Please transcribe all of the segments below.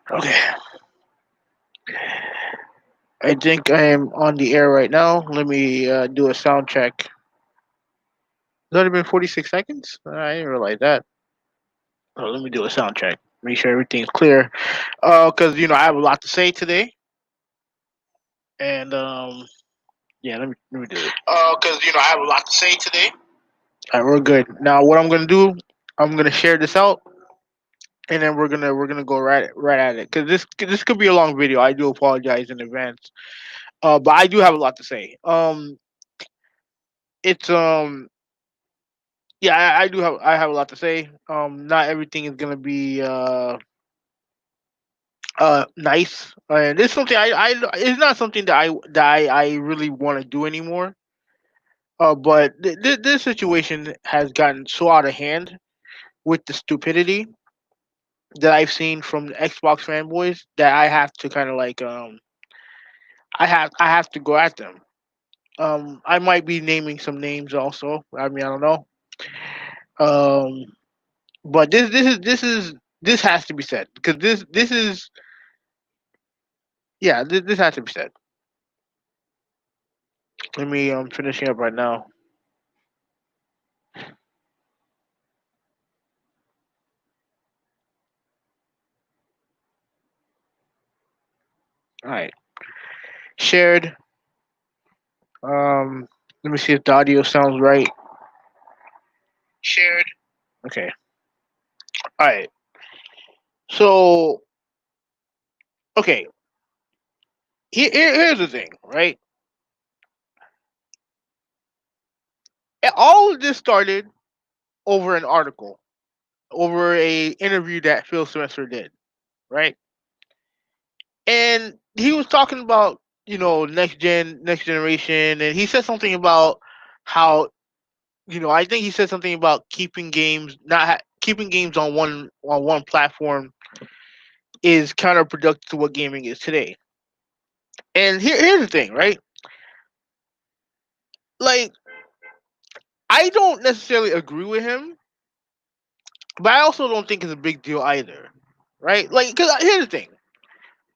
Okay, I think I am on the air right now. Let me do a sound check. It's only been 46 seconds? I didn't realize that. Oh, let me do a sound check. Make sure everything's clear. Because, I have a lot to say today. And, yeah, let me do it. Because I have a lot to say today. All right, we're good. Now, what I'm going to do, I'm going to share this out. And then we're gonna go right at it because this could be a long video. I do apologize in advance. But I do have a lot to say. It's Yeah, I have a lot to say. Not everything is gonna be nice, and it's something I it's not something that I really want to do anymore. But this situation has gotten so out of hand with the stupidity that I've seen from the Xbox fanboys that I have to kind of like I have to go at them. I might be naming some names also. I mean, I don't know. Um, but this has to be said because this is yeah, this has to be said. Let me finishing up right now. All right, shared. Um, Let me see if the audio sounds right. Shared. Okay. All right. So okay, here's the thing, right? All of this started over an article, over a interview that Phil Spencer did, right? And he was talking about next generation, and he said something about how I think he said something about keeping games not keeping games on one platform is counterproductive to what gaming is today. And here's the thing, right? Like, I don't necessarily agree with him, but I also don't think it's a big deal either, right? Like, because here's the thing: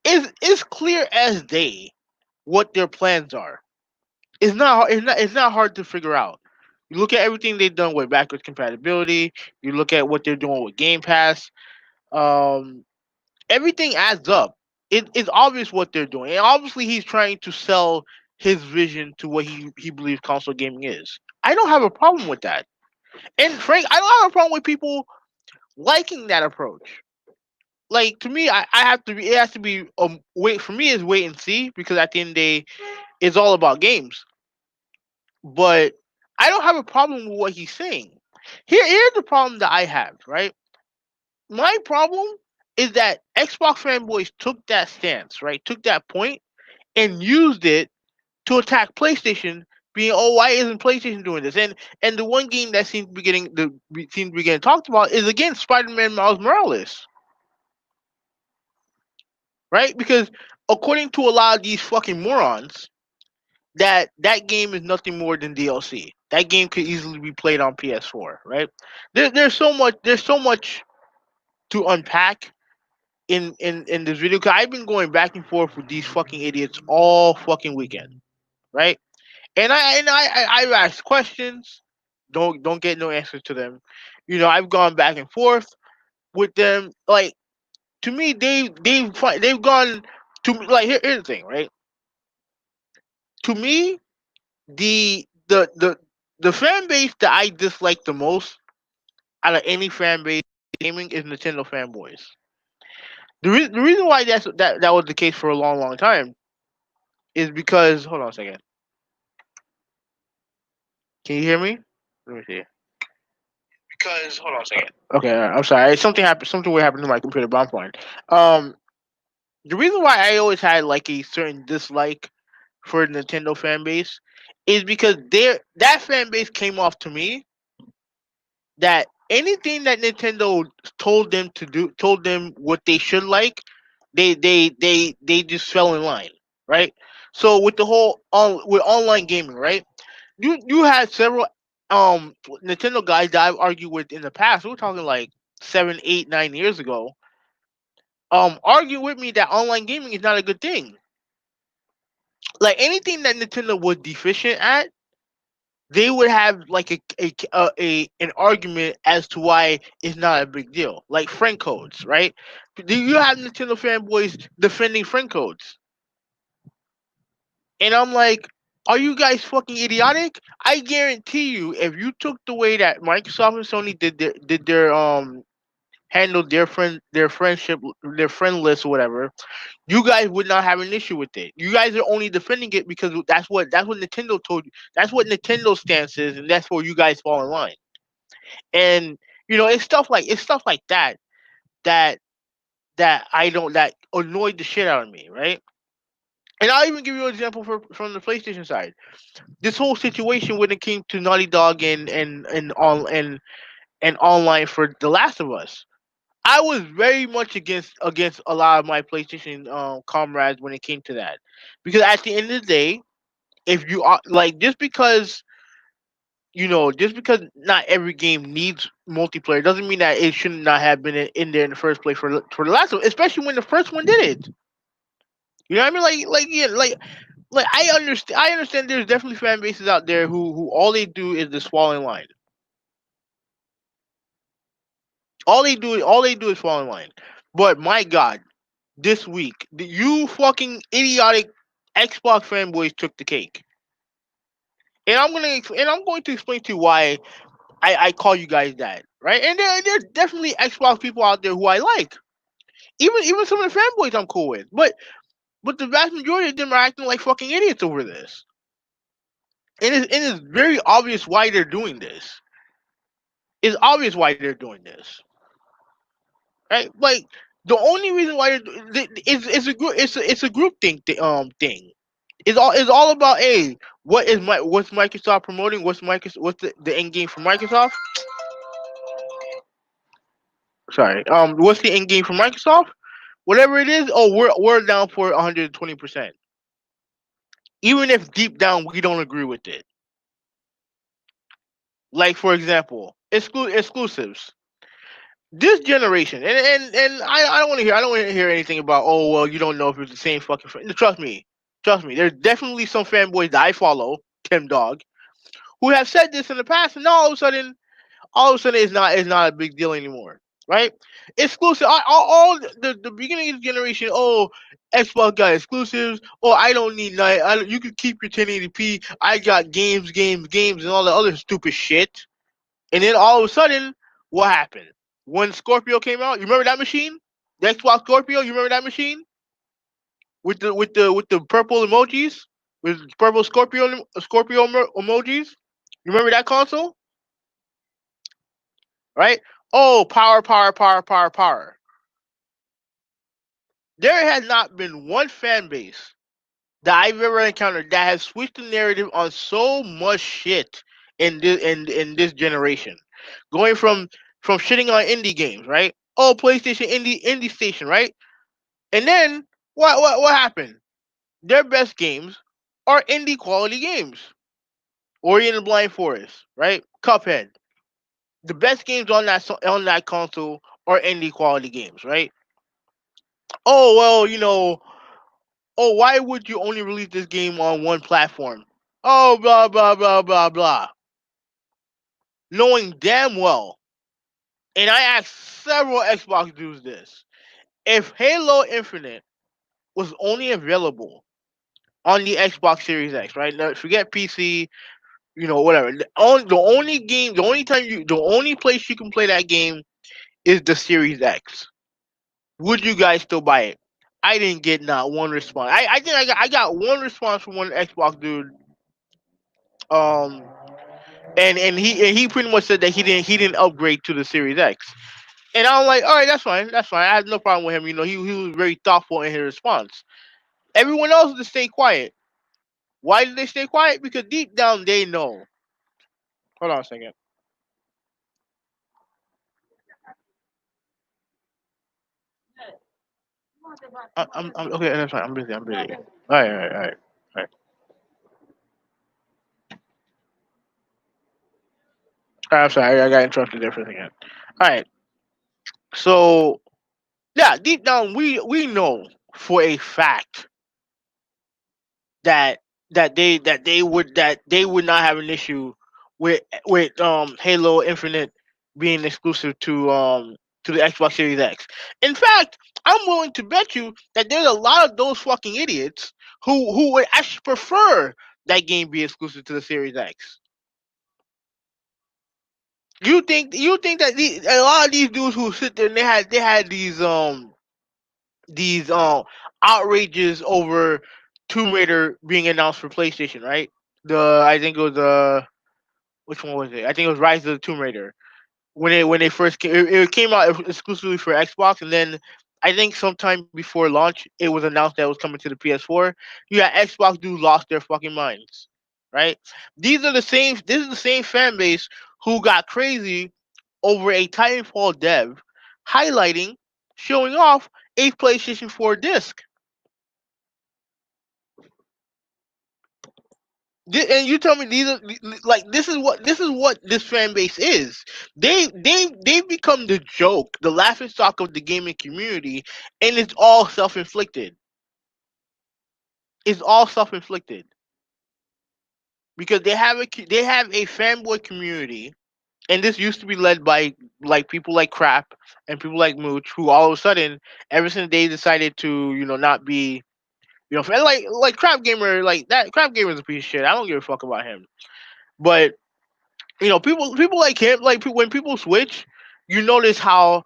it's clear as day what their plans are. It's not hard to figure out. You look at everything they've done with backwards compatibility. You look at what they're doing with Game Pass. Um, Everything adds up. It's obvious what they're doing, and obviously he's trying to sell his vision to what he believes console gaming is. I don't have a problem with that, and Frank, I don't have a problem with people liking that approach. Like, to me, I have to be. It has to be wait for me is wait and see, because at the end of the day, it's all about games. But I don't have a problem with what he's saying. Here's the problem that I have, right? My problem is that Xbox fanboys took that stance, right? Took that point and used it to attack PlayStation, being, oh, why isn't PlayStation doing this? And the one game that seems to be getting talked about is, again, Spider-Man Miles Morales, right? Because according to a lot of these fucking morons, that game is nothing more than DLC. That game could easily be played on PS4, right? There's so much to unpack in this video, because I've been going back and forth with these fucking idiots all fucking weekend, right? I've asked questions, don't get no answers to them. I've gone back and forth with them. Like, to me, they've gone to, like, here's the thing, right? To me, the the the the fan base that I dislike the most out of any fan base gaming is Nintendo fanboys. The reason why that was the case for a long, long time is because, hold on a second. Can you hear me? Let me see. Because hold on a second. Okay, I'm sorry. Something happened. Something weird happened to my computer, but I'm fine. Um, the reason why I always had like a certain dislike for the Nintendo fan base is because that fan base came off to me that anything that Nintendo told them what they should like, they just fell in line, right? So with the whole with online gaming, right? You had several Nintendo guys that I've argued with in the past. We're talking like 7, 8, 9 years ago, argue with me that online gaming is not a good thing. Like anything that Nintendo was deficient at, they would have like a an argument as to why it's not a big deal. Like friend codes, right? Do you have Nintendo fanboys defending friend codes? And I'm like, are you guys fucking idiotic? I guarantee you, if you took the way that Microsoft and Sony did their handled their friendship their friend list or whatever, you guys would not have an issue with it. You guys are only defending it because that's what Nintendo told you. That's what Nintendo's stance is, and that's where you guys fall in line. And it's stuff like that that that annoyed the shit out of me, right? And I'll even give you an example from the PlayStation side. This whole situation when it came to Naughty Dog and online for The Last of Us. I was very much against a lot of my PlayStation comrades when it came to that, because at the end of the day, if you are like just because not every game needs multiplayer doesn't mean that it should not have been in there in the first place for the last one, especially when the first one did it. You know what I mean? Yeah, like I understand there's definitely fan bases out there who all they do is the swallowing line. All they do is fall in line. But my God, this week, you fucking idiotic Xbox fanboys took the cake, and I'm going to explain to you why I call you guys that, right? And there's definitely Xbox people out there who I like. Even some of the fanboys I'm cool with, but the vast majority of them are acting like fucking idiots over this. It is very obvious why they're doing this. It's obvious why they're doing this, right? Like the only reason why it's a group it's a group thing. It's all about what's Microsoft promoting? What's the end game for Microsoft? Sorry. What's the end game for Microsoft? Whatever it is, oh, we're down for 120%. Even if deep down we don't agree with it. Like for example, exclusives. This generation, and I don't want to hear anything about, oh well, you don't know if it's the same fucking trust me, there's definitely some fanboys that I follow, Tim Dog, who have said this in the past, and now all of a sudden it's not a big deal anymore, right? Exclusive, all the beginning of the generation. Oh, Xbox got exclusives. Oh, I don't need night. You can keep your 1080p. I got games, and all the other stupid shit. And then all of a sudden, what happened? When Scorpio came out, you remember that machine? The Xbox Scorpio, you remember that machine with the purple emojis, with purple Scorpio emojis? You remember that console, right? Oh, power, power, power, power, power. There has not been one fan base that I've ever encountered that has switched the narrative on so much shit in this generation. Going from shitting on indie games, right? Oh, PlayStation indie station, right? And then what happened? Their best games are indie quality games. Ori and the Blind Forest, right? Cuphead. The best games on that console are indie quality games, right? Oh well, oh, why would you only release this game on one platform? Oh, blah blah blah blah blah. Knowing damn well, and I asked several Xbox dudes this: if Halo Infinite was only available on the Xbox Series X, right? Now, forget PC, whatever. The only place you can play that game is the Series X. Would you guys still buy it? I didn't get not one response. I think I got one response from one Xbox dude. Um, and he pretty much said that he didn't upgrade to the Series X. And I'm like, all right, that's fine. I have no problem with him. He was very thoughtful in his response. Everyone else just stay quiet. Why did they stay quiet? Because deep down they know. Hold on a second. I'm okay. That's fine. I'm busy. I'm busy. All right, all right, all right, all right. I'm sorry. I got interrupted there for a second. All right. So Yeah, deep down we know for a fact that that they would not have an issue with Halo Infinite being exclusive to the Xbox Series X. In fact, I'm willing to bet you that there's a lot of those fucking idiots who would actually prefer that game be exclusive to the Series X. You think that a lot of these dudes who sit there and they had these outrages over Tomb Raider being announced for PlayStation, right? I think it was which one was it? I think it was Rise of the Tomb Raider. When they first came, it came out exclusively for Xbox, and then I think sometime before launch, it was announced that it was coming to the PS4. You got Xbox dudes lost their fucking minds, right? These are the same. This is the same fan base who got crazy over a Titanfall dev highlighting, showing off a PlayStation 4 disc. And you tell me these are like this is what this fan base is. They've become the joke, the laughing stock of the gaming community, and it's all self inflicted. It's all self inflicted because they have a fanboy community, and this used to be led by like people like Crap and people like Mooch, who all of a sudden, ever since they decided to not be and like Crap Gamer, like that Crap Gamer is a piece of shit. I don't give a fuck about him, but people like him, like when people switch, you notice how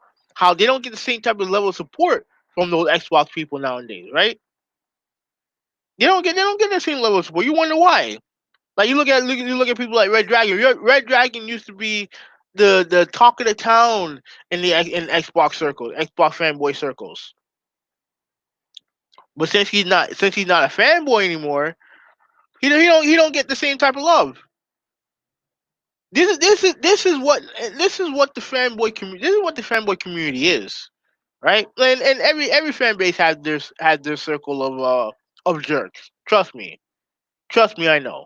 they don't get the same type of level of support from those Xbox people nowadays, right? They don't get the same level of support. You wonder why? Like you look at people like Red Dragon. Red Dragon used to be the talk of the town in Xbox circles, Xbox fanboy circles. But since he's not a fanboy anymore, he don't get the same type of love. This is what the fanboy community. This is what the fanboy community is, right? And every fan base has their circle of jerks. Trust me, I know.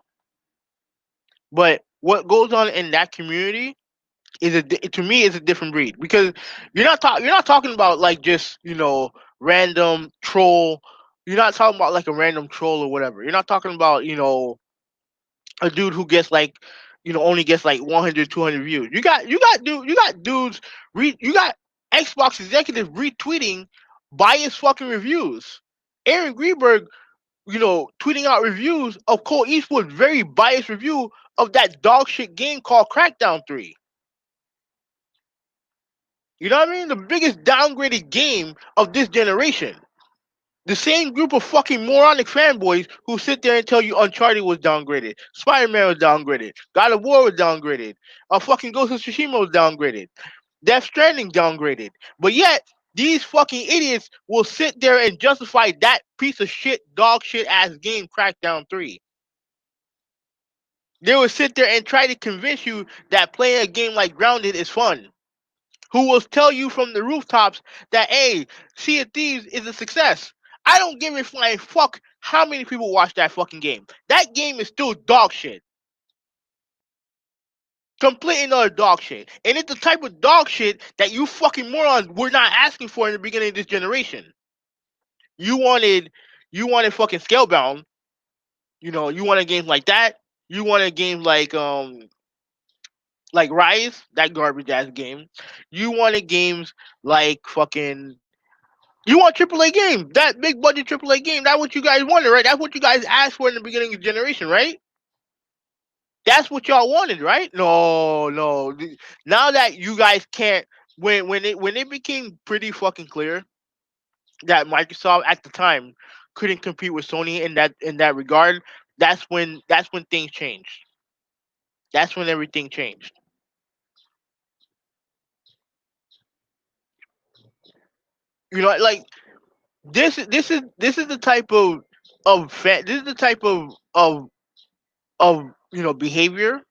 But what goes on in that community to me is a different breed because you're not talking about like just random troll. You're not talking about like a random troll or whatever. You're not talking about a dude who gets like only gets like 100 200 views. You got dudes you got Xbox executives retweeting biased fucking reviews. Aaron Greenberg tweeting out reviews of Cole Eastwood's very biased review of that dog shit game called Crackdown 3. You know what I mean? The biggest downgraded game of this generation. The same group of fucking moronic fanboys who sit there and tell you Uncharted was downgraded, Spider-Man was downgraded, God of War was downgraded, fucking Ghost of Tsushima was downgraded, Death Stranding downgraded. But yet, these fucking idiots will sit there and justify that piece of shit, dog shit ass game, Crackdown 3. They will sit there and try to convince you that playing a game like Grounded is fun. Who will tell you from the rooftops that hey, Sea of Thieves is a success. I don't give a flying fuck how many people watch that fucking game. That game is still dog shit. Complete another dog shit. And it's the type of dog shit that you fucking morons were not asking for in the beginning of this generation. You wanted fucking Scalebound. You wanted games like that. You wanted games like Rise, that garbage ass game. You wanted games like fucking you want AAA game, that big budget AAA game. That's what you guys wanted, right? That's what you guys asked for in the beginning of the generation, right? That's what y'all wanted, right? No, no. Now that you guys can't, when it became pretty fucking clear that Microsoft at the time couldn't compete with Sony in that regard, that's when things changed. That's when everything changed. Like this is the type this is the type of behavior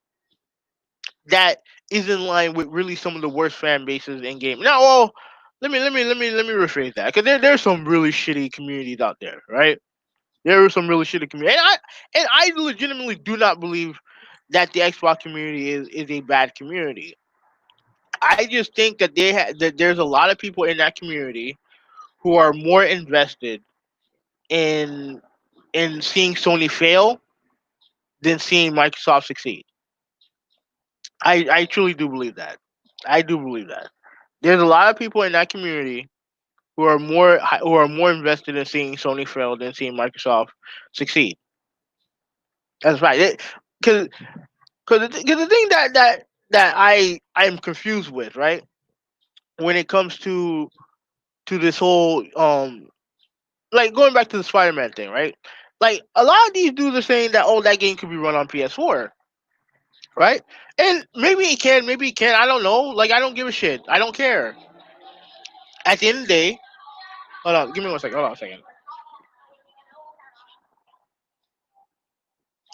that is in line with really some of the worst fan bases in game. Now, well, let me rephrase that because there's some really shitty communities out there, right? There are some really shitty community, and I legitimately do not believe that the Xbox community is a bad community. I just think that that there's a lot of people in that community who are more invested in seeing Sony fail than seeing Microsoft succeed. I truly do believe that. I do believe that. There's a lot of people in that community who are more invested in seeing Sony fail than seeing Microsoft succeed. That's right. Because the thing that I'm confused with, right, when it comes to this whole like going back to the Spider-Man thing, right? Like a lot of these dudes are saying that that game could be run on PS4, right? And maybe it can, maybe it can. I don't know. Like I don't give a shit. I don't care. At the end of the day, hold on, give me one second. Hold on a second.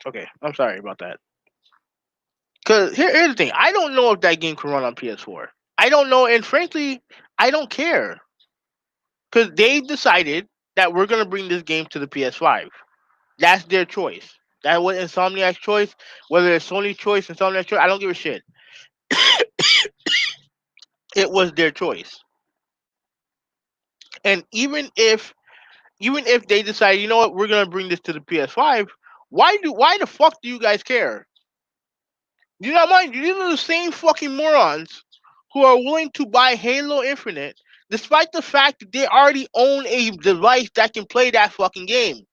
Okay, I'm sorry about that. Cause here's the thing. I don't know if that game can run on PS4. I don't know, and frankly, I don't care. Cause they decided that we're gonna bring this game to the PS5. That's their choice. That was Insomniac's choice. Whether it's Sony's choice, Insomniac's choice, I don't give a shit. It was their choice. And even if they decide, you know what, we're gonna bring this to the PS5, why the fuck do you guys care? You know, mind you, these are the same fucking morons who are willing to buy Halo Infinite, despite the fact that they already own a device that can play that fucking game.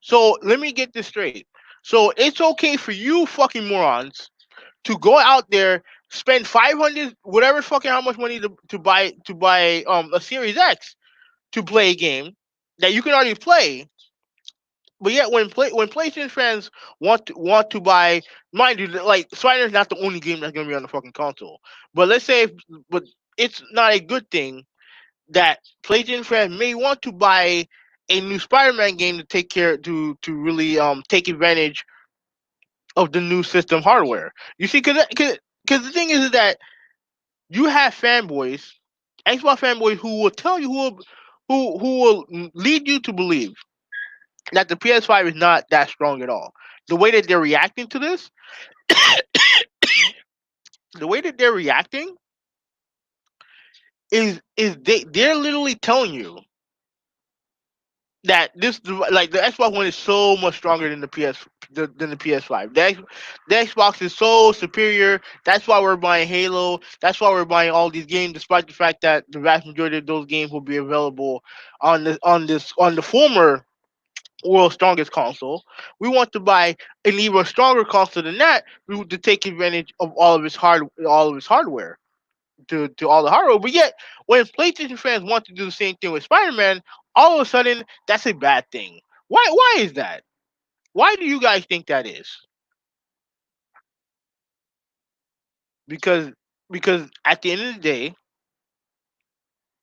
So let me get this straight. So it's okay for you fucking morons to go out there, spend 500 whatever fucking how much money to buy a Series X to play a game that you can already play. But yet when PlayStation fans want to buy, mind you, like Spider is not the only game that's gonna be on the fucking console. But let's say, but it's not a good thing that PlayStation fans may want to buy a new Spider-Man game to to really take advantage of the new system hardware. You see, because the thing is that you have fanboys, Xbox fanboys, who will tell you who will lead you to believe that the PS5 is not that strong at all. The way that they're reacting to this, the way that they're reacting is they're literally telling you that like the Xbox One is so much stronger than than the PS5. The Xbox is so superior. That's why we're buying Halo. That's why we're buying all these games, despite the fact that the vast majority of those games will be available on the former world's strongest console. We want to buy an even stronger console than that to take advantage of all of its hardware, to all the hardware. But yet, when PlayStation fans want to do the same thing with Spider-Man, all of a sudden that's a bad thing. Why is that? Why do you guys think that is? Because at the end of the day,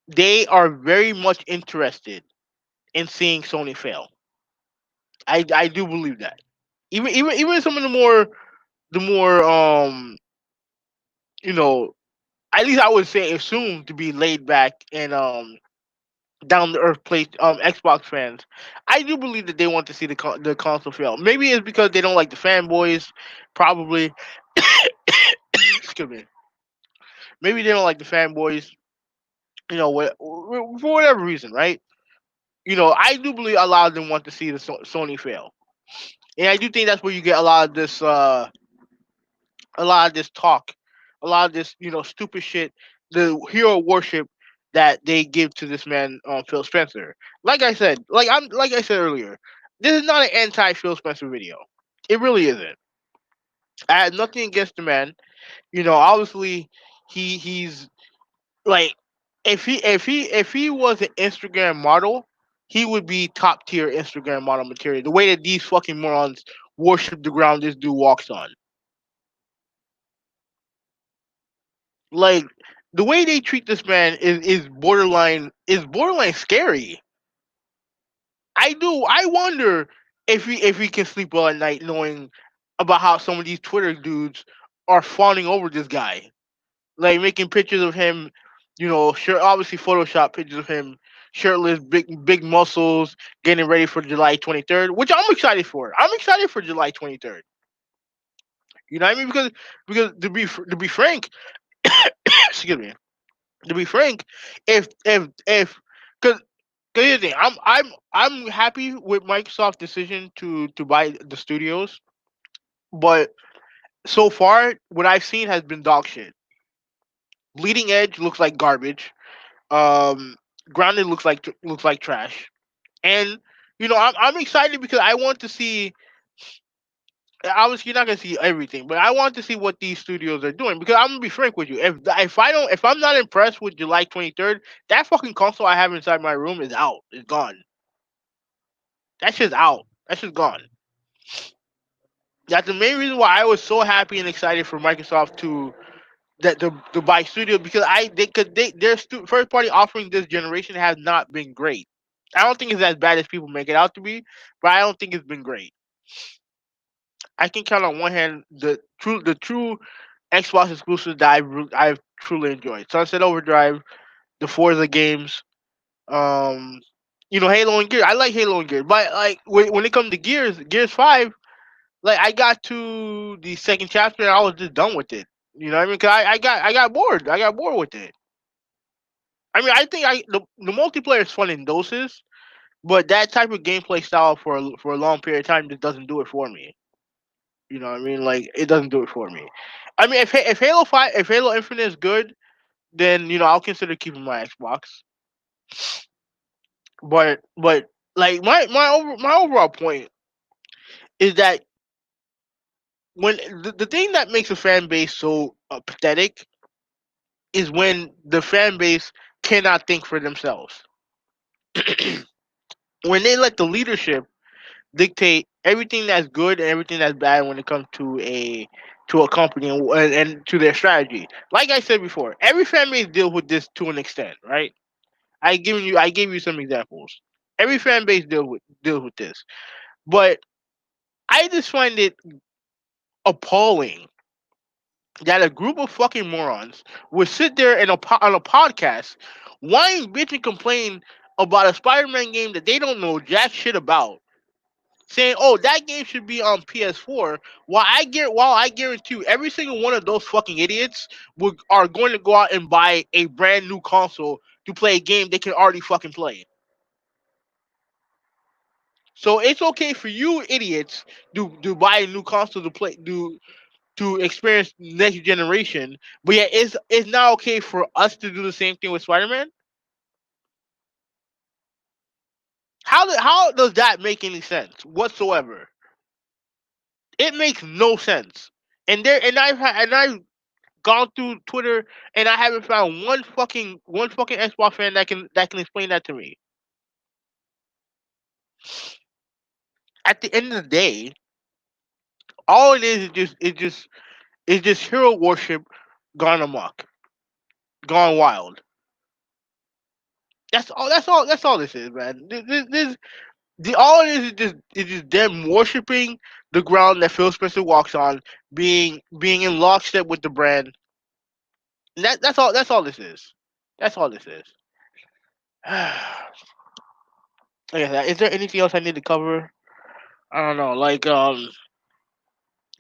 they are very much interested in seeing Sony fail. I do believe that. Even some of the more you know, at least I would say assumed to be laid back and down the earth place Xbox fans, I do believe that they want to see the console fail. Maybe it's because they don't like the fanboys, probably. Excuse me. Maybe they don't like the fanboys. You know, for whatever reason, right? You know, I do believe a lot of them want to see the Sony fail, and I do think that's where you get a lot of this talk, a lot of this, stupid shit, the hero worship that they give to this man, Phil Spencer. Like I said earlier, this is not an anti Phil Spencer video. It really isn't. I had nothing against the man. You know, obviously, he's like, if he was an Instagram model, he would be top tier Instagram model material. The way that these fucking morons worship the ground this dude walks on. Like the way they treat this man is borderline scary. I wonder if he can sleep well at night knowing about how some of these Twitter dudes are fawning over this guy. Like making pictures of him, obviously Photoshop pictures of him shirtless, big muscles, getting ready for July 23rd, which I'm excited for. I'm excited for July 23rd. You know what I mean? Because to be frank, excuse me, to be frank, if 'Cause here's the thing, I'm happy with Microsoft's decision to buy the studios, but so far what I've seen has been dog shit. Bleeding Edge looks like garbage. Um, Grounded looks like trash. And I'm excited because I want to see. Obviously, you're not gonna see everything, but I want to see what these studios are doing because I'm gonna be frank with you. If I'm not impressed with July 23rd, that fucking console I have inside my room is out. It's gone. That shit's out. That shit's gone. That's the main reason why I was so happy and excited for Microsoft to buy studio because their first party offering this generation has not been great. I don't think it's as bad as people make it out to be, but I don't think it's been great. I can count on one hand the true Xbox exclusives that I've truly enjoyed. Sunset Overdrive, the Forza games, um, Halo and Gears. I like Halo and Gears, but like when it comes to Gears 5, like I got to the second chapter and I was just done with it. You know what I mean? Cause I got bored. I got bored with it. I mean, I think the multiplayer is fun in doses, but that type of gameplay style for a long period of time just doesn't do it for me. You know what I mean? Like it doesn't do it for me. I mean, if Halo Infinite is good, then I'll consider keeping my Xbox. But like my overall point is that when the thing that makes a fan base so pathetic is when the fan base cannot think for themselves. When they let the leadership dictate everything that's good and everything that's bad when it comes to a company and to their strategy. Like I said before, every fan base deals with this to an extent, right? I gave you some examples. Every fan base deals with this, but I just find it appalling that a group of fucking morons would sit there on a podcast, whine, bitch, and complain about a Spider-Man game that they don't know jack shit about, saying, "Oh, that game should be on PS4." While I guarantee you, every single one of those fucking idiots are going to go out and buy a brand new console to play a game they can already fucking play. So it's okay for you idiots to buy a new console to experience next generation, but yeah, it's not okay for us to do the same thing with Spider-Man. How does that make any sense whatsoever? It makes no sense. And I've gone through Twitter and I haven't found one fucking Xbox fan that can explain that to me. At the end of the day, all it is just hero worship gone amok, gone wild. That's all. That's all. That's all this is, man. All it is just them worshiping the ground that Phil Spencer walks on, being in lockstep with the brand. And that's all. That's all this is. That's all this is. Okay, is there anything else I need to cover? I don't know. Like I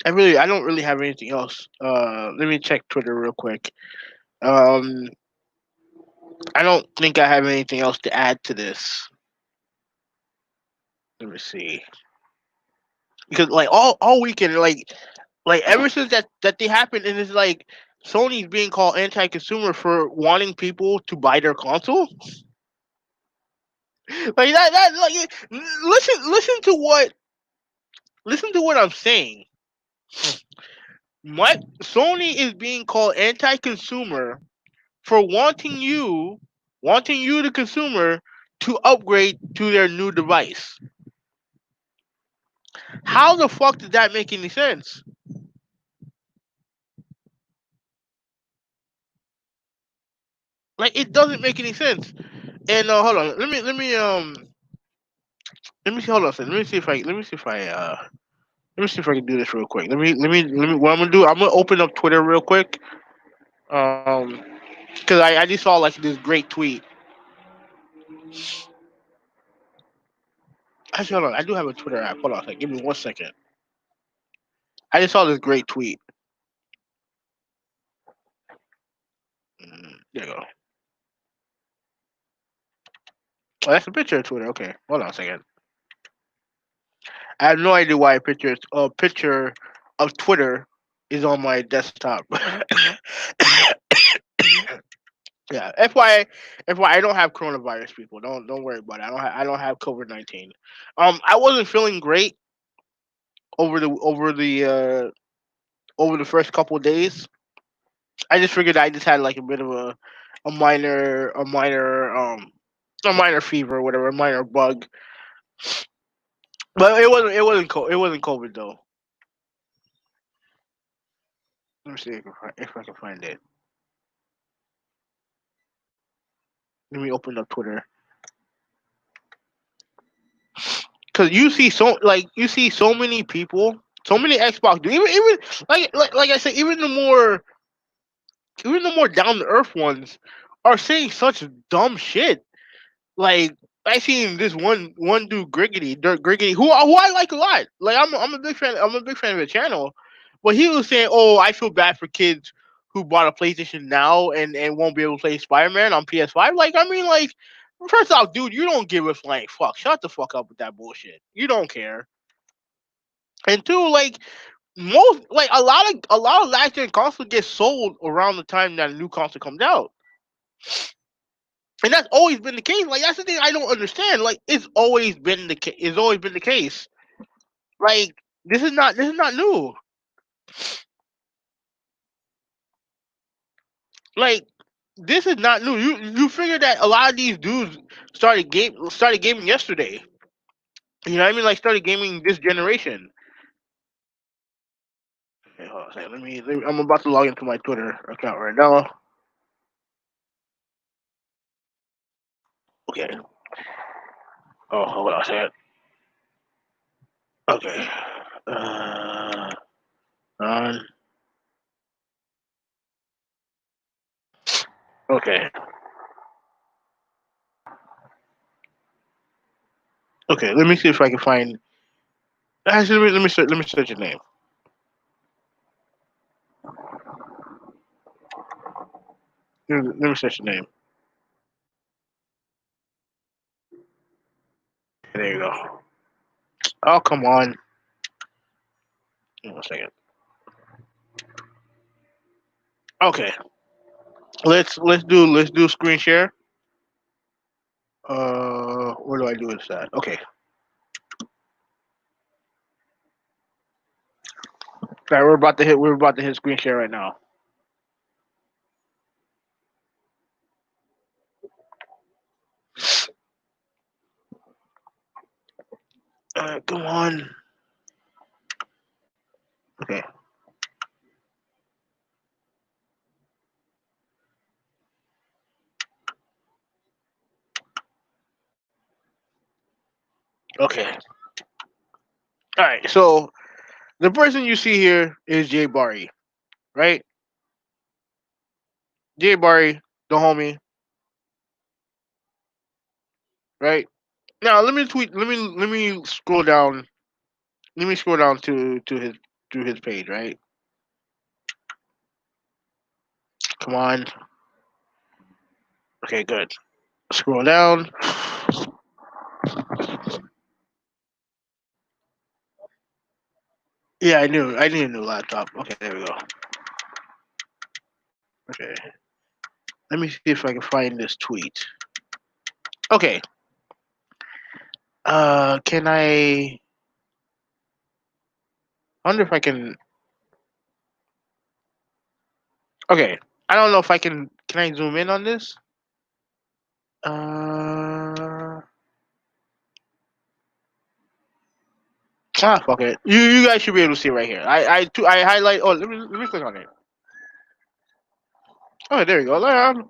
don't really have anything else. Let me check Twitter real quick. Um, I don't think I have anything else to add to this. Let me see. Because like all weekend, like ever since that they happened, and it's like Sony's being called anti-consumer for wanting people to buy their console. Like that like listen to what I'm saying. What Sony is being called anti-consumer for wanting you the consumer to upgrade to their new device. How the fuck did that make any sense? Like it doesn't make any sense. And hold on, let me see. Hold on a second. Let me see if I can do this real quick. Let me. What I'm gonna do? I'm gonna open up Twitter real quick. Um, because I just saw like this great tweet. Actually, hold on. I do have a Twitter app. Hold on a second. Give me 1 second. I just saw this great tweet. There you go. Oh, that's a picture of Twitter. Okay, hold on a second. I have no idea why a picture of Twitter is on my desktop. Yeah, FYI, I don't have coronavirus. People, don't worry about it. I don't have COVID-19. I wasn't feeling great over the first couple of days. I just figured I just had like a bit of a minor a minor a minor fever or whatever, a minor bug. But it wasn't COVID though. Let me see if I can find it. Let me open up Twitter. Cause you see so many people, so many Xbox dude, even like I said, even the more down to earth ones are saying such dumb shit. Like I seen this one dude Griggity, Dirt Griggity, who I like a lot. Like I'm a big fan. I'm a big fan of the channel, but he was saying, "Oh, I feel bad for kids who bought a PlayStation now and won't be able to play Spider Man on PS5." Like I mean, like first off, dude, you don't give a flying fuck. Shut the fuck up with that bullshit. You don't care. And two, like most, like a lot of last gen consoles get sold around the time that a new console comes out. And that's always been the case. Like that's the thing I don't understand. Like it's always been the case. It's always been the case. Like this is not new. Like this is not new. You figure that a lot of these dudes started gaming yesterday. You know what I mean? Like started gaming this generation. Okay, hold on a second. I'm about to log into my Twitter account right now. Okay. Oh, hold on a second. Okay. Uh, on. Okay. Okay. Let me see if I can find. Actually, let me search your name. Let me search your name. There you go. Oh, come on. Give me a second. Okay. Let's do screen share. Where do I do this at? Okay. All right, we're about to hit screen share right now. Come on. Okay. Okay. All right. So the person you see here is Jay Barry, right? Jay Barry, the homie, right? Now let me tweet. Let me scroll down. Let me scroll down to his page, right? Come on. Okay, good. Scroll down. Yeah, I knew. I need a new laptop. Okay, there we go. Okay, let me see if I can find this tweet. Okay. Can I? I wonder if I can. Okay, I don't know if I can. Can I zoom in on this? Uh. Fuck it. You guys should be able to see it right here. I highlight. Oh, let me click on it. Oh, there you go. Man,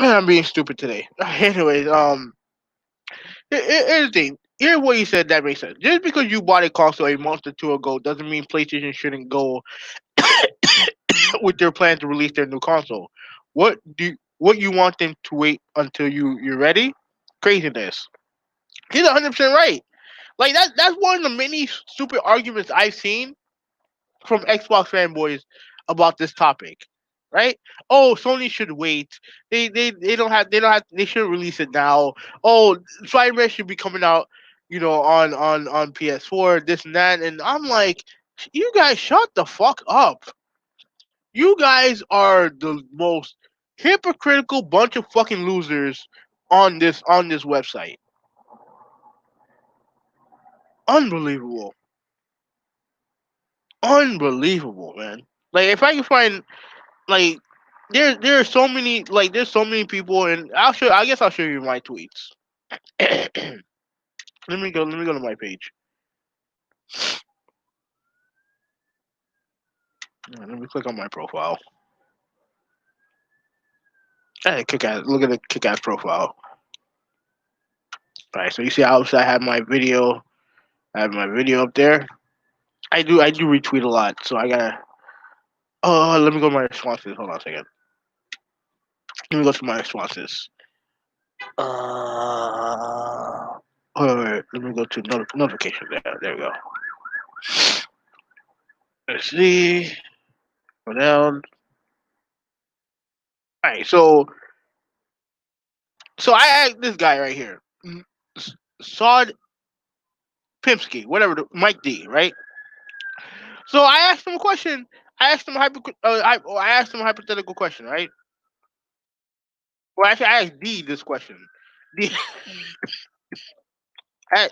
I'm being stupid today. Anyways, here's the thing. Here's what he said that makes sense. Just because you bought a console a month or two ago doesn't mean PlayStation shouldn't go with their plan to release their new console. What you want them to wait until you're ready? Craziness. He's 100% right. Like that's one of the many stupid arguments I've seen from Xbox fanboys about this topic, right? Oh, Sony should wait. They shouldn't release it now. Oh, Spider-Man should be coming out, on PS4, this and that. And I'm like, you guys shut the fuck up. You guys are the most hypocritical bunch of fucking losers on this website. Unbelievable. Unbelievable, man. Like if I can find like there are so many there's so many people, and I guess I'll show you my tweets. Let me go to my page. Let me click on my profile. Hey, kick ass, look at the kick ass profile. Alright, so you see how I have my video. I have my video up there. I do retweet a lot, so I gotta. Oh, let me go to my responses. Hold on a second. Let me go to my responses. Wait. Let me go to notifications. There we go. Let's see. Go down. All right. So I asked this guy right here, Sod Pimpsky, whatever, Mike D, right? So I asked him a question. I asked him I asked him a hypothetical question, right? Well, actually, I asked D this question. D, I,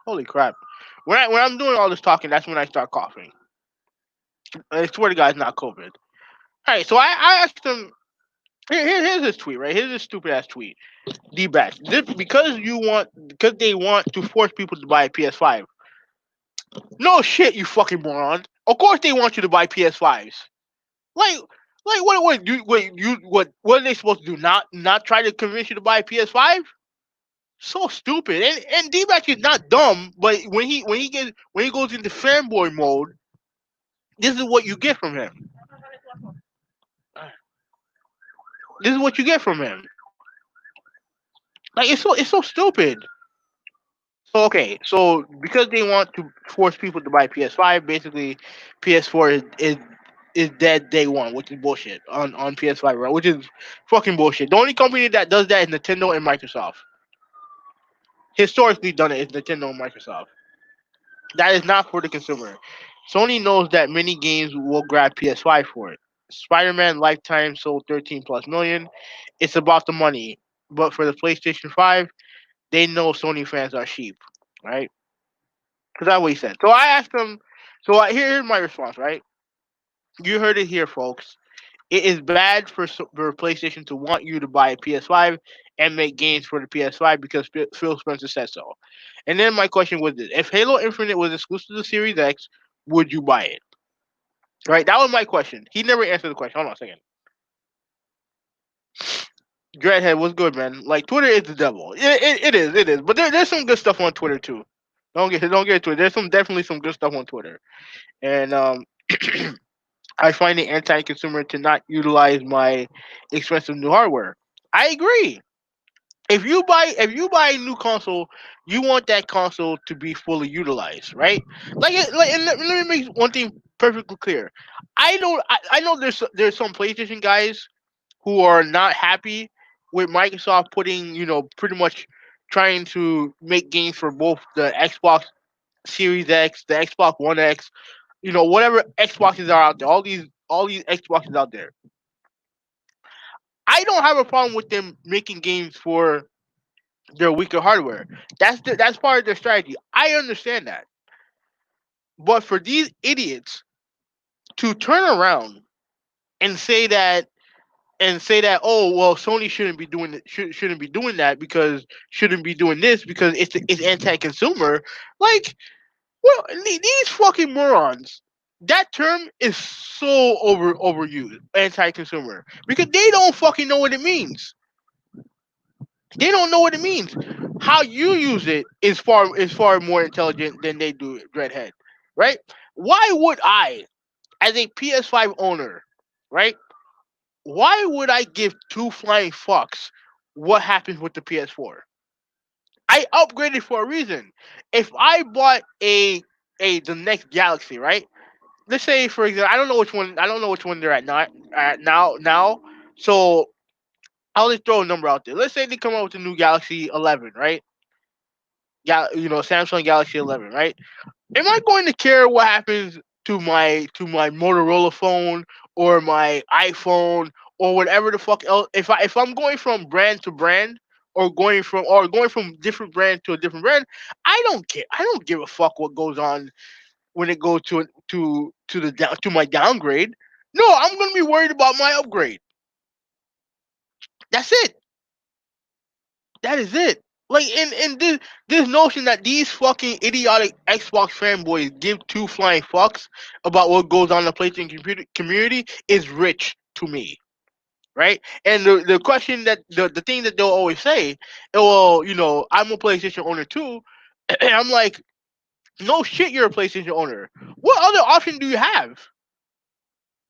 holy crap! When I'm doing all this talking, that's when I start coughing. I swear to God, it's not COVID. All right, so I asked him. Here's his tweet, right? Here's his stupid ass tweet. D batch. Because they want to force people to buy a PS5. No shit, you fucking moron. Of course they want you to buy PS5s. Like, what are they supposed to do? Not try to convince you to buy a PS5? So stupid. And D batch is not dumb, but when he goes into fanboy mode, this is what you get from him. This is what you get from him. Like it's so stupid. So okay, so because they want to force people to buy PS5, basically PS4 is dead day one, which is bullshit on PS5, right? Which is fucking bullshit. The only company that does that is Nintendo and Microsoft. Historically done it is Nintendo and Microsoft. That is not for the consumer. Sony knows that many games will grab PS5 for it. Spider-Man Lifetime sold 13 plus million. It's about the money. But for the PlayStation 5, they know Sony fans are sheep, right? Because that's what he said. So I asked him. Here's my response. Right, you heard it here, folks. It is bad for PlayStation to want you to buy a PS5 and make games for the PS5 because Phil Spencer said so. And then my question was this: if Halo Infinite was exclusive to Series X, would you buy it? Right, that was my question. He never answered the question. Hold on a second. Dreadhead, what's good, man? Like Twitter is the devil. It is. But there's some good stuff on Twitter too. Don't get it twisted. There's definitely some good stuff on Twitter. And I find it anti-consumer to not utilize my expensive new hardware. I agree. If you buy a new console, you want that console to be fully utilized, right? And let me make one thing perfectly clear. I know there's some PlayStation guys who are not happy with Microsoft putting, pretty much trying to make games for both the Xbox Series X, the Xbox One X, whatever Xboxes are out there, all these Xboxes out there. I don't have a problem with them making games for their weaker hardware. That's part of their strategy. I understand that. But for these idiots to turn around and say that, oh well, Sony shouldn't be doing that because shouldn't be doing this because it's anti-consumer. Like, well, these fucking morons. That term is so overused, anti-consumer, because they don't fucking know what it means. They don't know what it means. How you use it is far more intelligent than they do, Dreadhead. Right? Why would I, as a PS5 owner, right? Why would I give two flying fucks what happens with the PS4? I upgraded for a reason. If I bought the next Galaxy, right? let's say for example, I don't know which one they're at now. So I'll just throw a number out there. Let's say they come out with the new Galaxy 11, right? Samsung Galaxy 11, right? Am I going to care what happens to my Motorola phone or my iPhone or whatever the fuck else? If I'm going from brand to brand or going from different brand to a different brand, I don't care. I don't give a fuck what goes on when it goes to my downgrade. No, I'm gonna be worried about my upgrade. That's it. That is it. Like in this notion that these fucking idiotic Xbox fanboys give two flying fucks about what goes on in the PlayStation community is rich to me, right? And the question that the thing that they'll always say, well, I'm a PlayStation owner too, and I'm like, no shit, you're a PlayStation owner. What other option do you have?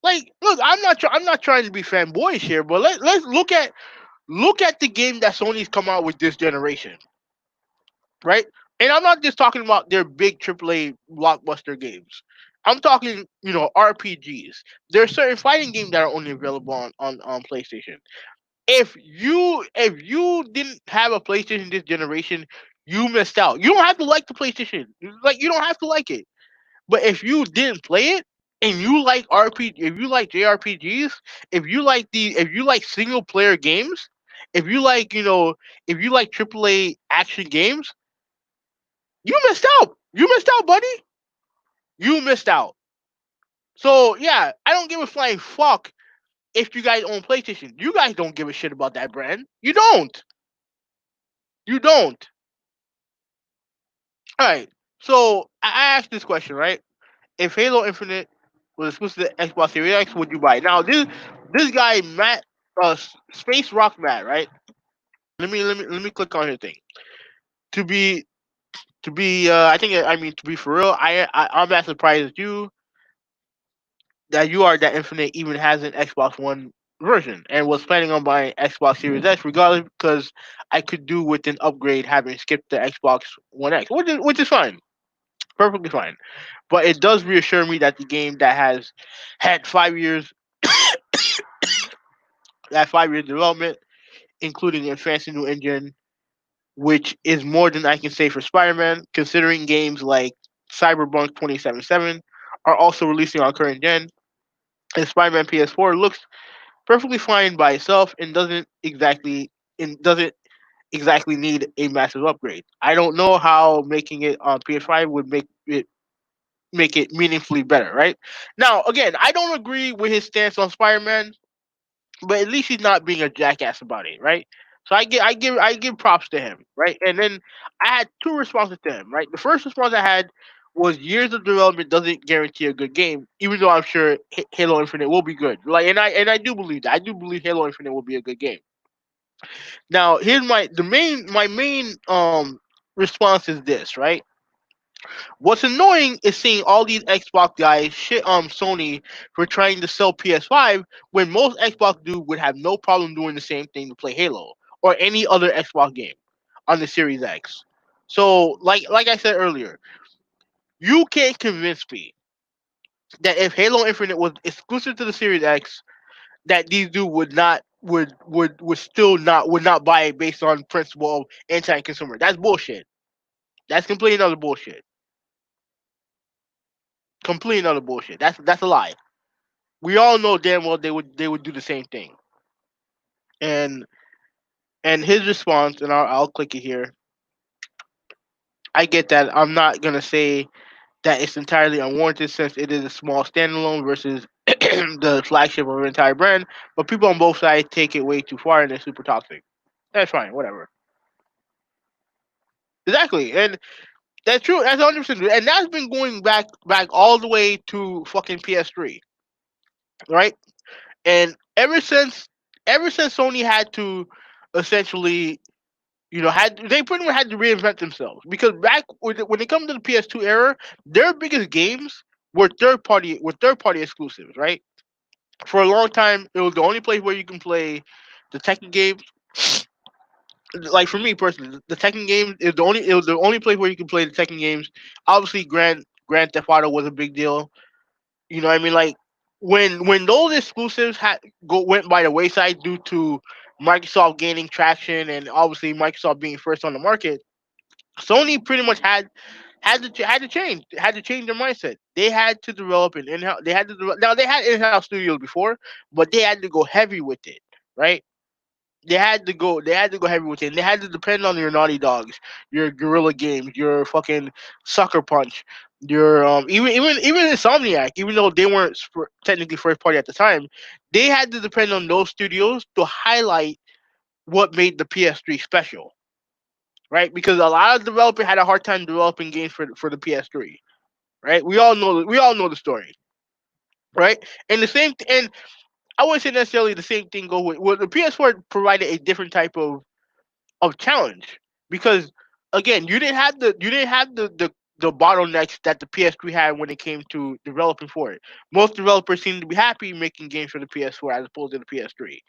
Like, look, I'm not trying to be fanboyish here, but let's look at the game that Sony's come out with this generation, right? And I'm not just talking about their big AAA blockbuster games. I'm talking, RPGs. There are certain fighting games that are only available on PlayStation. If you didn't have a PlayStation this generation, you missed out. You don't have to like the PlayStation. Like, you don't have to like it. But if you didn't play it and you like if you like JRPGs, if you like single player games, if you like you know if you like AAA action games, you missed out. You missed out, buddy. You missed out. So yeah, I don't give a flying fuck if you guys own PlayStation. You guys don't give a shit about that brand. You don't. You don't. All right. So I asked this question, right? If Halo Infinite was exclusive to Xbox Series X, would you buy it? Now this guy Matt, Space Rock Matt, right? Let me click on his thing. To be I mean, to be for real, I'm as surprised as you that you are that Infinite even has an Xbox One version and was planning on buying Xbox Series X regardless because I could do with an upgrade having skipped the Xbox One X, which is fine, perfectly fine. But it does reassure me that the game that has had 5 years, that 5 years development, including a fancy new engine, which is more than I can say for Spider-Man, considering games like Cyberpunk 2077 are also releasing on current gen, and Spider-Man PS4 looks perfectly fine by itself and doesn't exactly need a massive upgrade. I don't know how making it on PS5 would make it meaningfully better, right? Now, again, I don't agree with his stance on Spider-Man, but at least he's not being a jackass about it, right? So I give props to him, right? And then I had two responses to him, right? The first response I had was years of development doesn't guarantee a good game, even though I'm sure Halo Infinite will be good. Like, and I do believe that. I do believe Halo Infinite will be a good game. Now, here's my main response is this, right? What's annoying is seeing all these Xbox guys shit on Sony for trying to sell PS5 when most Xbox dude would have no problem doing the same thing to play Halo or any other Xbox game on the Series X. So, like I said earlier, you can't convince me that if Halo Infinite was exclusive to the Series X, that these dude would not buy it based on principle of anti-consumer. That's bullshit. That's completely another bullshit. Completely another bullshit. That's a lie. We all know damn well they would do the same thing. And his response, and I'll click it here. I get that. I'm not gonna say that it's entirely unwarranted since it is a small standalone versus the flagship of an entire brand. But people on both sides take it way too far and they're super toxic. That's fine. Whatever. Exactly. And that's true. That's 100% true. And that's been going back all the way to fucking PS3, right? And ever since Sony had to essentially, had they pretty much had to reinvent themselves because back when it comes to the PS2 era, their biggest games were third party exclusives, right? For a long time, it was the only place where you can play the Tekken games. Like for me personally, the Tekken games is the only place where you can play the Tekken games. Obviously, Grand Theft Auto was a big deal. You know what I mean? Like when those exclusives went by the wayside due to Microsoft gaining traction and obviously Microsoft being first on the market, Sony pretty much had to change their mindset. They had to develop an in-house. Now they had in-house studios before, but they had to go heavy with it, right? They had to go heavy with it. And they had to depend on your Naughty Dogs, your Guerrilla Games, your fucking Sucker Punch, your even Insomniac. Even though they weren't technically first party at the time, they had to depend on those studios to highlight what made the PS3 special, right? Because a lot of developers had a hard time developing games for the PS3, right? We all know the story, right? And and I wouldn't say necessarily the same thing go with the PS4 provided a different type of challenge because again you didn't have the bottlenecks that the PS3 had when it came to developing for it. Most developers seem to be happy making games for the PS4 as opposed to the PS3.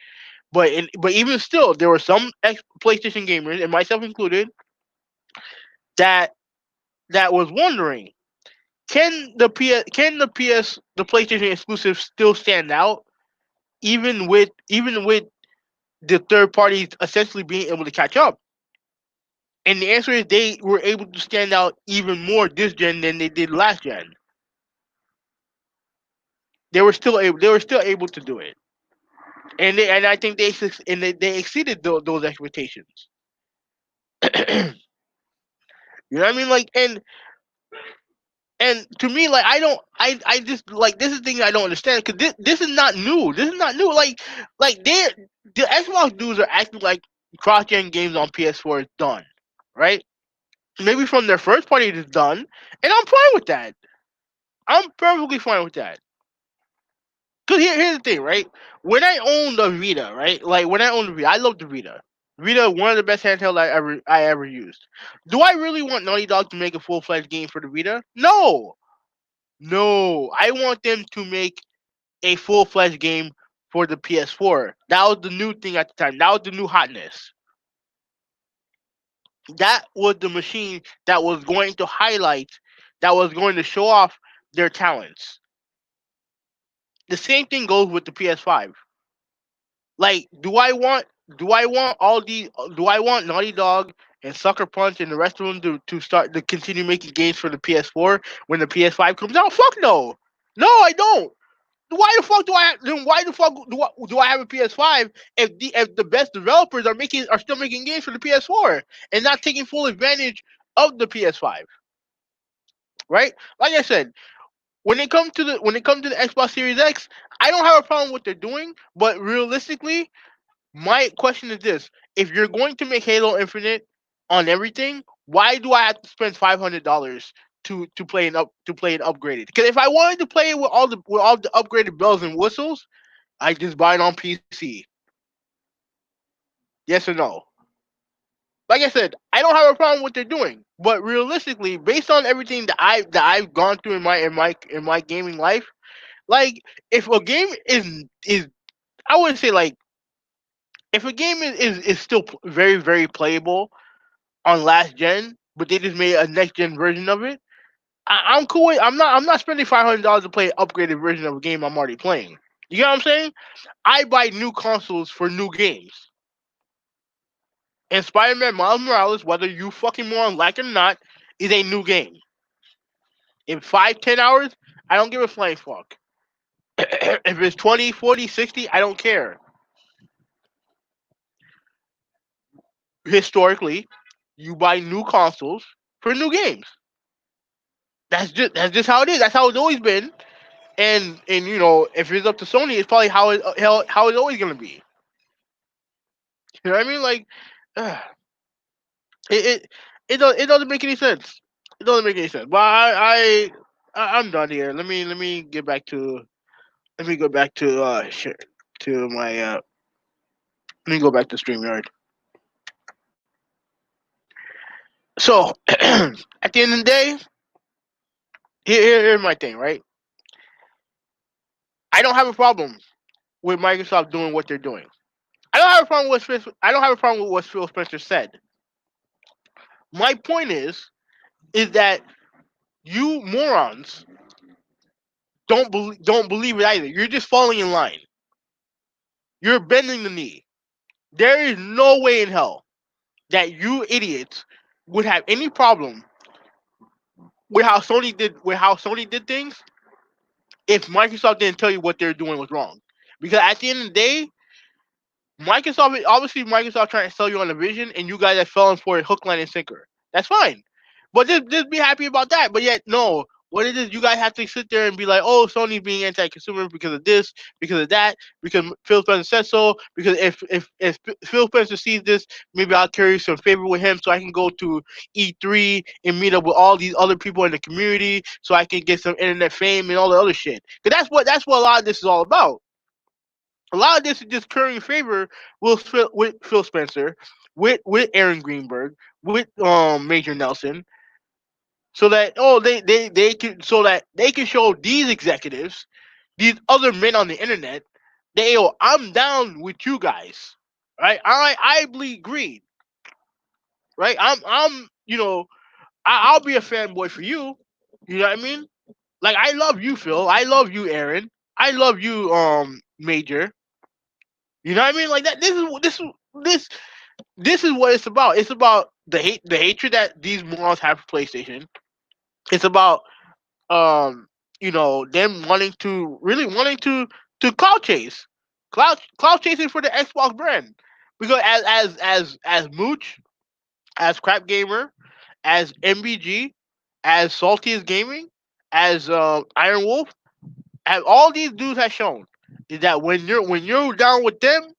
But even still, there were some PlayStation gamers, and myself included, that was wondering, can the PlayStation exclusive still stand out even with the third parties essentially being able to catch up? And the answer is they were able to stand out even more this gen than they did last gen. They were still able to do it, and I think they exceeded those expectations. You know what I mean? Like and to me, like I just like this is the thing I don't understand because this is not new. This is not new. Like the Xbox dudes are acting like cross gen games on PS4 is done, right? Maybe from their first party it is done, and I'm fine with that. I'm perfectly fine with that. Cause here's the thing, right? When I owned the Vita, right? Like when I owned the Vita, I love the Vita. Vita, one of the best handheld I ever used. Do I really want Naughty Dog to make a full fledged game for the Vita? No, no. I want them to make a full fledged game for the PS4. That was the new thing at the time. That was the new hotness. That was the machine that was going to highlight, that was going to show off their talents. The same thing goes with the PS5. Like, do I want all these? Do I want Naughty Dog and Sucker Punch and the rest of them to continue making games for the PS4 when the PS5 comes out? Fuck no, no, I don't. Why the fuck do I? Then why the fuck do I have a PS5 if the best developers are still making games for the PS4 and not taking full advantage of the PS5? Right? Like I said, when it comes to the Xbox Series X, I don't have a problem with what they're doing, but realistically, my question is this: if you're going to make Halo Infinite on everything, why do I have to spend $500 to play it upgraded? Because if I wanted to play it with all the upgraded bells and whistles, I just buy it on PC. Yes or no? Like I said, I don't have a problem with what they're doing, but realistically, based on everything that I've gone through in my gaming life, like if a game is I wouldn't say like if a game is still very very playable on last gen, but they just made a next gen version of it, I'm cool with. I'm not spending $500 to play an upgraded version of a game I'm already playing. You get what I'm saying? I buy new consoles for new games. And Spider-Man Miles Morales, whether you fucking moron like it or not, is a new game. In 5, 10 hours, I don't give a flying fuck. If it's 20, 40, 60, I don't care. Historically, you buy new consoles for new games. That's just how it is. That's how it's always been. And if it's up to Sony, it's probably how it's always gonna be. You know what I mean? Like, uh, it it doesn't make any sense. It doesn't make any sense. But I'm done here. Let me get back to let me go back to to my let me go back to StreamYard. So at the end of the day, here's my thing, right? I don't have a problem with Microsoft doing what they're doing. I don't have a problem with what Phil Spencer said. My point is that you morons don't believe it either. You're just falling in line. You're bending the knee. There is no way in hell that you idiots would have any problem with how Sony did things if Microsoft didn't tell you what they're doing was wrong. Because at the end of the day, Microsoft trying to sell you on a vision, and you guys are falling for it hook, line, and sinker. That's fine, but just be happy about that. But yet, no, what it is, you guys have to sit there and be like, oh, Sony's being anti-consumer because of this, because of that, because Phil Spencer said so. Because if Phil Spencer sees this, maybe I'll carry some favor with him, so I can go to E3 and meet up with all these other people in the community, so I can get some internet fame and all the other shit. Because that's what a lot of this is all about. A lot of this is just currying favor with Phil Spencer, with Aaron Greenberg, with Major Nelson, so that they can show these executives, these other men on the internet, that yo, I'm down with you guys, right? I bleed green, right? I'll be a fanboy for you. You know what I mean? Like I love you, Phil. I love you, Aaron. I love you, Major. You know what I mean? Like that. This this is what it's about. It's about the hatred that these morons have for PlayStation. It's about um them wanting to cloud chase, cloud chasing for the Xbox brand. Because as Mooch, as Crap Gamer, as MBG, as Salty as Gaming, as Iron Wolf, as all these dudes have shown is that when you're down with them,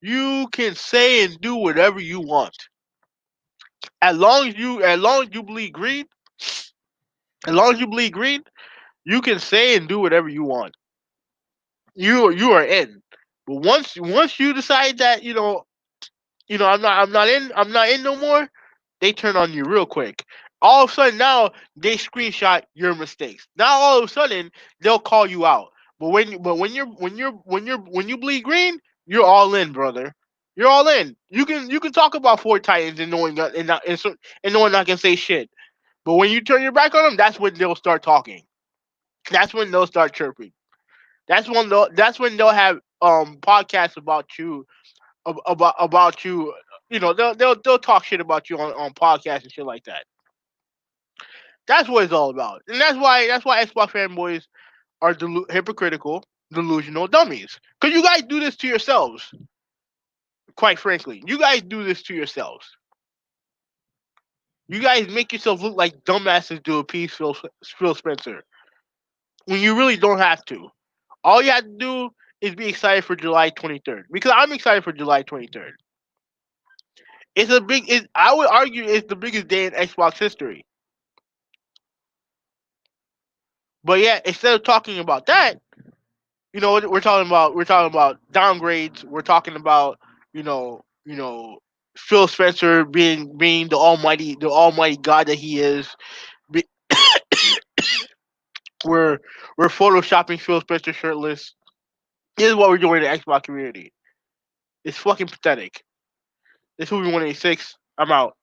you can say and do whatever you want. As long as you bleed green, as long as you bleed green, you can say and do whatever you want. You are in. But once you decide that I'm not in no more, they turn on you real quick. All of a sudden now they screenshot your mistakes. Now all of a sudden they'll call you out. But when you bleed green, you're all in, brother. You're all in. You can talk about four titans and no one not gonna say shit. But when you turn your back on them, that's when they'll start talking. That's when they'll start chirping. That's when they'll have podcasts about you, about you. They'll talk shit about you on podcasts and shit like that. That's what it's all about, and that's why Xbox fanboys are hypocritical, delusional dummies. Because you guys do this to yourselves. Quite frankly, you guys do this to yourselves. You guys make yourself look like dumbasses do a piece Phil Spencer when you really don't have to. All you have to do is be excited for July 23rd. Because I'm excited for July 23rd. I would argue it's the biggest day in Xbox history. But yeah, instead of talking about that, we're talking about downgrades. We're talking about Phil Spencer being the almighty God that he is. Be- We're we're photoshopping Phil Spencer shirtless. This is what we're doing in the Xbox community. It's fucking pathetic. This movie 186. I'm out.